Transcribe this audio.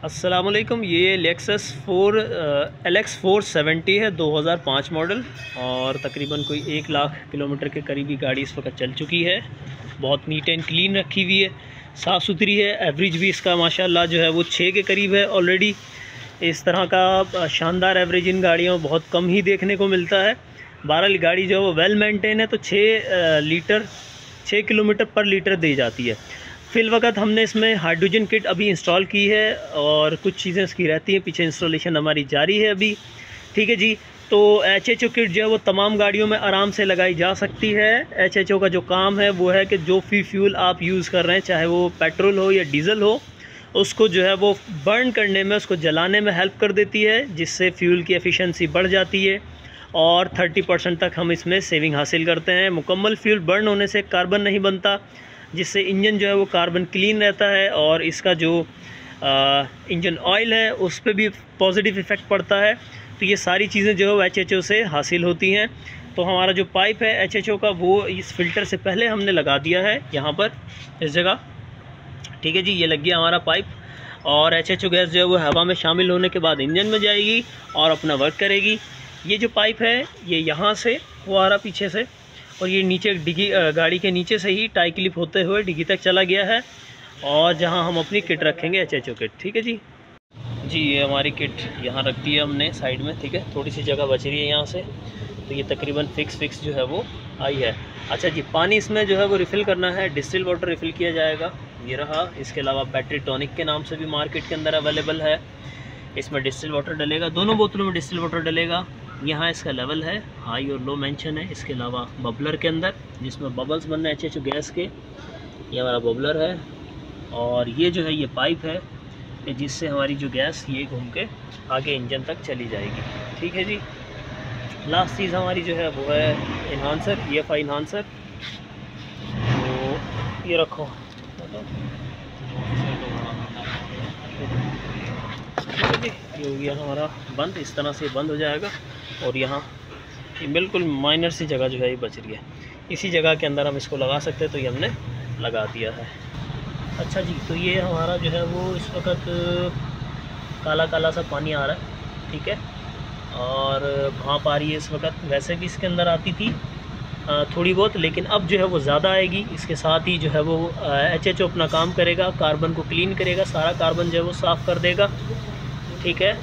अस्सलामुअलैकुम। ये Lexus LX 470 है, 2005 मॉडल और तकरीबन कोई 1 लाख किलोमीटर के करीबी गाड़ी इस वक्त चल चुकी है। बहुत नीट एंड क्लीन रखी हुई है, साफ़ सुथरी है। एवरेज भी इसका माशाल्लाह जो है वो 6 के करीब है ऑलरेडी। इस तरह का शानदार एवरेज इन गाड़ियों में बहुत कम ही देखने को मिलता है। बहरहाल गाड़ी जो है वो वेल मेंटेन है, तो 6 किलोमीटर पर लीटर दी जाती है। फिल वक्त हमने इसमें हाइड्रोजन किट अभी इंस्टॉल की है और कुछ चीज़ें इसकी रहती हैं, पीछे इंस्टॉलेशन हमारी जारी है अभी। ठीक है जी। तो HHO किट जो है वो तमाम गाड़ियों में आराम से लगाई जा सकती है। HHO का जो काम है वो है कि जो फ्यूल आप यूज़ कर रहे हैं, चाहे वो पेट्रोल हो या डीज़ल हो, उसको जो है वो बर्न करने में, उसको जलाने में हेल्प कर देती है, जिससे फ्यूल की एफिशिएंसी बढ़ जाती है और 30% तक हम इसमें सेविंग हासिल करते हैं। मुकम्मल फ्यूल बर्न होने से कार्बन नहीं बनता, जिससे इंजन जो है वो कार्बन क्लीन रहता है और इसका जो इंजन ऑयल है उस पर भी पॉजिटिव इफ़ेक्ट पड़ता है। तो ये सारी चीज़ें जो है वो HHO से हासिल होती हैं। तो हमारा जो पाइप है HHO का, वो इस फ़िल्टर से पहले हमने लगा दिया है यहाँ पर इस जगह। ठीक है जी, ये लग गया हमारा पाइप और HHO गैस जो है वो हवा में शामिल होने के बाद इंजन में जाएगी और अपना वर्क करेगी। ये जो पाइप है ये यहाँ से वो आ रहा पीछे से, और ये नीचे डिग्गी, गाड़ी के नीचे से ही टाई क्लिप होते हुए डिग्गी तक चला गया है, और जहाँ हम अपनी किट रखेंगे HHO किट। ठीक है जी। ये हमारी किट यहाँ रख दी है हमने साइड में। ठीक है, थोड़ी सी जगह बच रही है यहाँ से, तो ये तकरीबन फिक्स जो है वो आई है। अच्छा जी, पानी इसमें जो है वो रिफ़िल करना है, डिस्टिल वाटर रिफ़िल किया जाएगा, ये रहा। इसके अलावा बैटरी टॉनिक के नाम से भी मार्केट के अंदर अवेलेबल है। इसमें डिस्टिल वाटर डलेगा, दोनों बोतलों में डिस्टिल वाटर डलेगा। यहाँ इसका लेवल है, हाई और लो मेंशन है। इसके अलावा बबलर के अंदर, जिसमें बबल्स बन रहे हैं HHO गैस के, ये हमारा बबलर है। और ये जो है ये पाइप है कि जिससे हमारी जो गैस ये घूम के आगे इंजन तक चली जाएगी। ठीक है जी। लास्ट चीज़ हमारी जो है वो है इन्हांसर, EFI इन्हांसर। तो ये रखो, ये हो गया हमारा बंद, इस तरह से बंद हो जाएगा। और यहाँ ये बिल्कुल माइनर सी जगह जो है ये बच रही है, इसी जगह के अंदर हम इसको लगा सकते हैं, तो ये हमने लगा दिया है। अच्छा जी, तो ये हमारा जो है वो इस वक्त काला काला सा पानी आ रहा है। ठीक है, और भाप आ रही है इस वक्त। वैसे भी इसके अंदर आती थी थोड़ी बहुत, लेकिन अब जो है वो ज़्यादा आएगी। इसके साथ ही जो है वो HHO अपना काम करेगा, कार्बन को क्लीन करेगा, सारा कार्बन जो है वो साफ़ कर देगा। ठीक है।